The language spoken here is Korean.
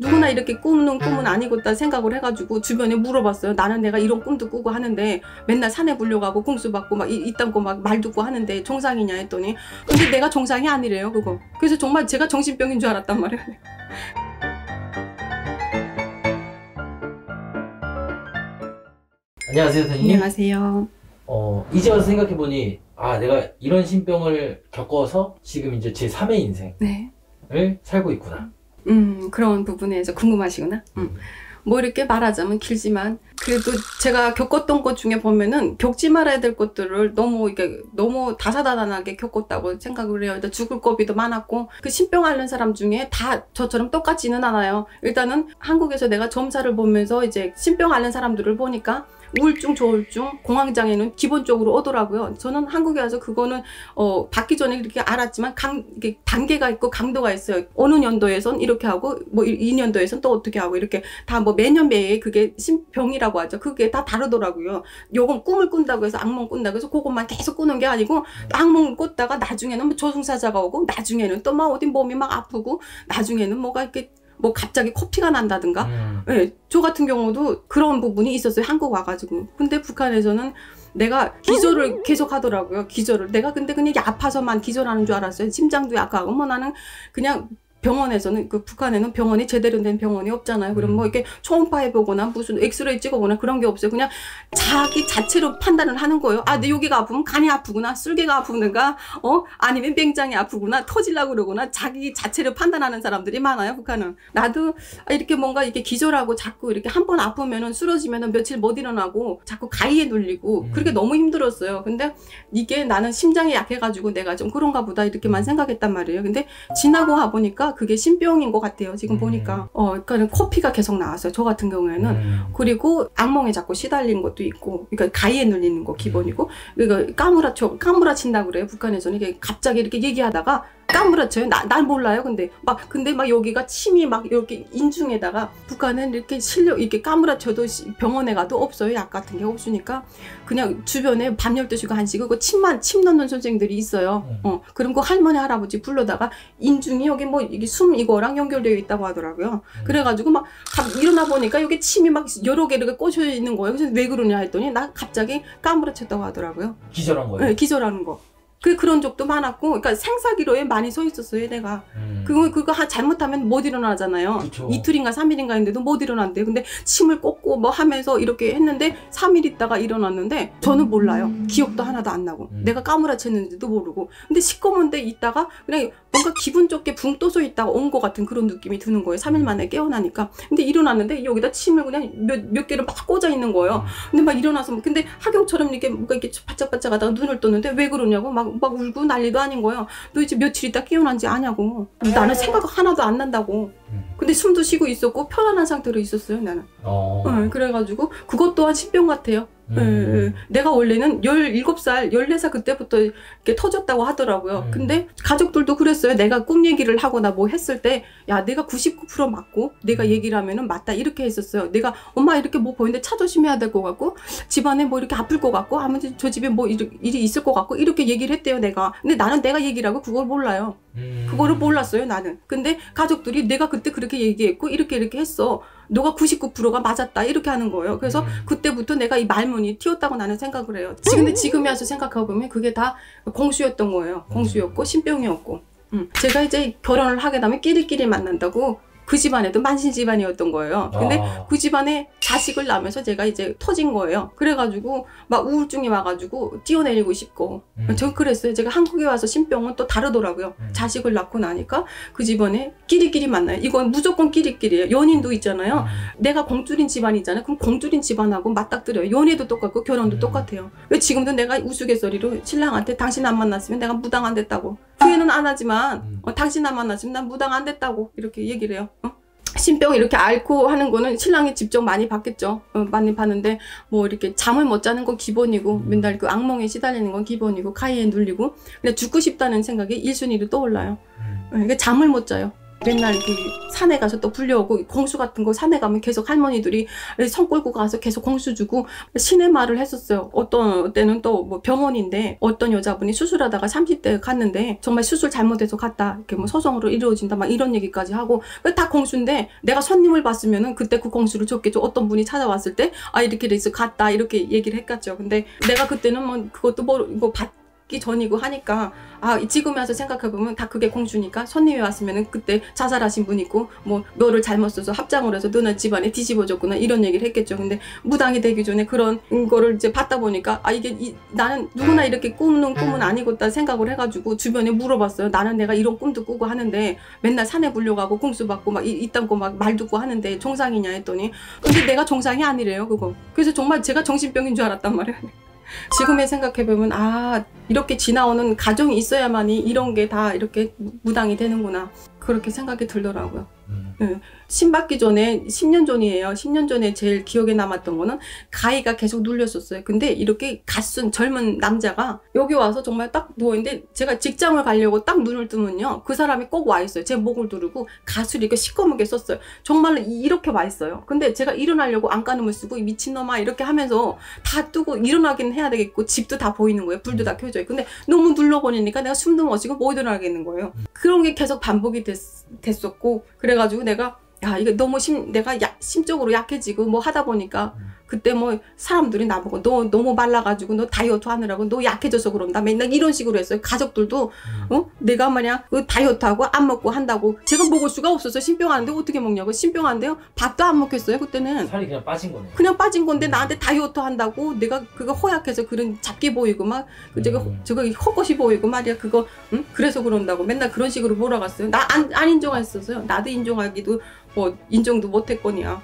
누구나 이렇게 꾸는 꿈은 아니겠다 생각을 해가지고 주변에 물어봤어요. 나는 내가 이런 꿈도 꾸고 하는데 맨날 산에 불려가고 공수 받고 막 이딴 거 막 말 듣고 하는데 정상이냐 했더니 근데 내가 정상이 아니래요 그거. 그래서 정말 제가 정신병인 줄 알았단 말이에요. 안녕하세요, 선생님. 안녕하세요. 이제 와서 생각해보니, 내가 이런 신병을 겪어서 지금 이제 제 3의 인생을 살고 있구나. 그런 부분에서 궁금하시구나. 뭐 이렇게 말하자면 길지만 그래도 제가 겪었던 것 중에 보면은 겪지 말아야 될 것들을 너무 다사다난하게 겪었다고 생각을 해요. 일단 죽을 고비도 많았고 그 신병 앓는 사람 중에 다 저처럼 똑같지는 않아요. 일단은 한국에서 내가 점사를 보면서 이제 신병 앓는 사람들을 보니까 우울증, 조울증, 공황장애는 기본적으로 오더라고요. 저는 한국에 와서 그거는 받기 전에 이렇게 알았지만 이게 단계가 있고 강도가 있어요. 어느 년도에선 이렇게 하고 뭐 이 년도에선 또 어떻게 하고 이렇게 다 뭐 매년 매해 그게 신병이라고 하죠. 그게 다 다르더라고요. 요건 꿈을 꾼다고 해서 악몽 꾼다고 해서 그것만 계속 꾸는 게 아니고 악몽을 꿨다가 나중에는 뭐 저승사자가 오고 나중에는 또 막 어디 몸이 막 아프고 나중에는 뭐가 이렇게 뭐 갑자기 코피가 난다든가 네, 저 같은 경우도 그런 부분이 있었어요. 한국 와가지고. 근데 북한에서는 내가 기절을 계속 하더라고요. 기절을. 내가 근데 그냥 아파서만 기절하는 줄 알았어요. 심장도 약하고 뭐 나는 그냥 병원에서는 그 북한에는 병원이 제대로 된 병원이 없잖아요. 그럼 뭐 이렇게 초음파 해보거나 무슨 엑스레이 찍어보거나 그런 게 없어요. 그냥 자기 자체로 판단을 하는 거예요. 내 여기가 아프면 간이 아프구나, 쓸개가 아프는가, 아니면 맹장이 아프구나, 터질라고 그러거나 자기 자체로 판단하는 사람들이 많아요. 북한은. 나도 이렇게 뭔가 이렇게 기절하고 자꾸 이렇게 한 번 아프면은 쓰러지면은 며칠 못 일어나고 자꾸 가위에 눌리고 그렇게 너무 힘들었어요. 근데 이게 나는 심장이 약해가지고 내가 좀 그런가 보다 이렇게만 생각했단 말이에요. 근데 지나고 와보니까 그게 신병인 것 같아요. 지금 보니까. 그러니까 코피가 계속 나왔어요. 저 같은 경우에는. 그리고 악몽에 자꾸 시달린 것도 있고, 그러니까 가위에 눌리는 거 기본이고, 그러니까 까무라친다고 그래요. 북한에서는 이게 갑자기 이렇게 얘기하다가 까무라쳐요. 날 몰라요. 근데 막 여기가 침이 막 이렇게 인중에다가 북한은 이렇게 이렇게 까무라쳐도 병원에 가도 없어요. 약 같은 게 없으니까 그냥 주변에 밤 12시고 1시고 침 넣는 선생님들이 있어요. 그럼 그 할머니 할아버지 불러다가 인중이 여기 뭐 이게 숨 이거랑 연결되어 있다고 하더라고요. 그래가지고 막 일어나 보니까 여기 침이 막 여러 개 이렇게 꽂혀 있는 거예요. 그래서 왜 그러냐 했더니 나 갑자기 까무라쳤다고 하더라고요. 기절한 거예요? 네, 기절하는 거. 그런 적도 많았고, 그러니까 생사기로에 많이 서 있었어요, 내가. 그거 잘못하면 못 일어나잖아요. 그쵸. 이틀인가 3일인가 했는데도 못 일어난대요. 근데 침을 꽂고 뭐 하면서 이렇게 했는데 3일 있다가 일어났는데 저는 몰라요. 기억도 하나도 안 나고. 내가 까무라쳤는지도 모르고. 근데 시꺼먼 데 있다가 그냥 뭔가 기분 좋게 붕 떠서 있다가 온 것 같은 그런 느낌이 드는 거예요. 3일 만에 깨어나니까. 근데 일어났는데 여기다 침을 그냥 몇 개를 막 꽂아 있는 거예요. 근데 막 일어나서 근데 하경처럼 이렇게 뭔가 이렇게 바짝바짝 하다가 눈을 떴는데 왜 그러냐고 막 울고 난리도 아닌 거예요. 너 이제 며칠 있다 깨어난지 아냐고. 나는 생각 하나도 안 난다고. 근데 숨도 쉬고 있었고 편안한 상태로 있었어요 나는. 그래가지고 그것 또한 신병 같아요. 내가 원래는 17살, 14살 그때부터 이렇게 터졌다고 하더라고요. 근데 가족들도 그랬어요. 내가 꿈 얘기를 하거나 뭐 했을 때, 야, 내가 99% 맞고, 내가 얘기를 하면은 맞다. 이렇게 했었어요. 내가 엄마 이렇게 뭐 보이는데 차 조심해야 될 것 같고, 집안에 뭐 이렇게 아플 것 같고, 아무튼 저 집에 뭐 일이 있을 것 같고, 이렇게 얘기를 했대요, 내가. 근데 나는 내가 얘기를 하고 그걸 몰라요. 그거를 몰랐어요, 나는. 근데 가족들이 내가 그때 그렇게 얘기했고, 이렇게 했어. 너가 99%가 맞았다 이렇게 하는 거예요. 그래서 그때부터 내가 이 말문이 튀었다고 나는 생각을 해요. 근데 지금에 와서 생각해보면 그게 다 공수였던 거예요. 공수였고 신병이었고. 제가 이제 결혼을 하게 되면 끼리끼리 만난다고 그 집안에도 만신 집안이었던 거예요. 근데 그 집안에 자식을 낳으면서 제가 이제 터진 거예요. 그래가지고 막 우울증이 와가지고 뛰어내리고 싶고. 전 그랬어요. 제가 한국에 와서 신병은 또 다르더라고요. 자식을 낳고 나니까 그 집안에 끼리끼리 만나요. 이건 무조건 끼리끼리예요. 연인도 있잖아요. 내가 공줄인 집안이잖아요. 그럼 공줄인 집안하고 맞닥뜨려요. 연애도 똑같고 결혼도 똑같아요. 왜 지금도 내가 우스갯소리로 신랑한테 당신 안 만났으면 내가 무당 안 됐다고. 후회는 안 하지만 당신 안 만났으면 난 무당 안 됐다고 이렇게 얘기를 해요. 신병 이렇게 앓고 하는 거는 신랑이 직접 많이 봤겠죠. 많이 봤는데 뭐 이렇게 잠을 못 자는 건 기본이고 맨날 그 악몽에 시달리는 건 기본이고 가위에 눌리고 그냥 죽고 싶다는 생각이 1순위로 떠올라요. 그러니까 잠을 못 자요. 맨날 이렇게 산에 가서 또 불려오고 공수 같은 거 산에 가면 계속 할머니들이 성 끌고 가서 계속 공수 주고 신의 말을 했었어요. 어떤 때는 또 뭐 병원인데 어떤 여자분이 수술하다가 30대 갔는데 정말 수술 잘못해서 갔다 이렇게 뭐 소송으로 이루어진다 막 이런 얘기까지 하고 다 공수인데 내가 손님을 봤으면은 그때 그 공수를 줬겠죠. 어떤 분이 찾아왔을 때 아 이렇게 돼서 갔다 이렇게 얘기를 했겠죠. 근데 내가 그때는 뭐 그것도 뭐 받기 전이고 하니까 아 지금에 와서 생각해보면 다 그게 공주니까 손님이 왔으면은 그때 자살하신 분 있고 뭐 묘를 잘못 써서 합장을 해서 너네 집안에 뒤집어졌구나 이런 얘기를 했겠죠. 근데 무당이 되기 전에 그런 거를 이제 받다 보니까 아 이게 나는 누구나 이렇게 꾸는 꿈은 아니겠다 생각을 해가지고 주변에 물어봤어요. 나는 내가 이런 꿈도 꾸고 하는데 맨날 산에 불려가고 공수 받고 막 이딴 거 막 말 듣고 하는데 정상이냐 했더니 근데 내가 정상이 아니래요 그거. 그래서 정말 제가 정신병인 줄 알았단 말이에요. 지금에 생각해보면 아 이렇게 지나오는 가정이 있어야만이 이런 게 다 이렇게 무당이 되는구나 그렇게 생각이 들더라고요. 네. 신받기 전에 10년 전이에요. 10년 전에 제일 기억에 남았던 거는 가위가 계속 눌렸었어요. 근데 이렇게 갓순 젊은 남자가 여기 와서 정말 딱 누워있는데 제가 직장을 가려고 딱 눈을 뜨면요 그 사람이 꼭 와 있어요. 제 목을 두르고 갓을 이렇게 시꺼멓게 썼어요. 정말로 이렇게 와 있어요. 근데 제가 일어나려고 안간힘을 쓰고 미친놈아 이렇게 하면서 다 뜨고 일어나긴 해야 되겠고 집도 다 보이는 거예요. 불도 다 켜져요. 근데 너무 눌러버리니까 내가 숨도 못 쉬고 못 일어나겠는 거예요. 그런 게 계속 반복이 됐었고 그래가지고 내가 야 이거 너무 내가 심적으로 약해지고 뭐 하다 보니까 그때 뭐 사람들이 나보고 너 너무 말라가지고 너 다이어트 하느라고 너 약해져서 그런다 맨날 이런 식으로 했어요. 가족들도 내가 마냥 그 다이어트하고 안 먹고 한다고 제가 먹을 수가 없어서 신병하는데 어떻게 먹냐고. 신병하는데요 밥도 안 먹겠어요. 그때는 살이 그냥 빠진 거네. 그냥 빠진 건데 나한테 다이어트 한다고 내가 그거 허약해서 그런 잡게 보이고 막 저거 헛것이 보이고 말이야 그거 그래서 그런다고 맨날 그런 식으로 몰아갔어요. 나 안 인정했었어요. 나도 인정하기도 뭐 인정도 못했거니와.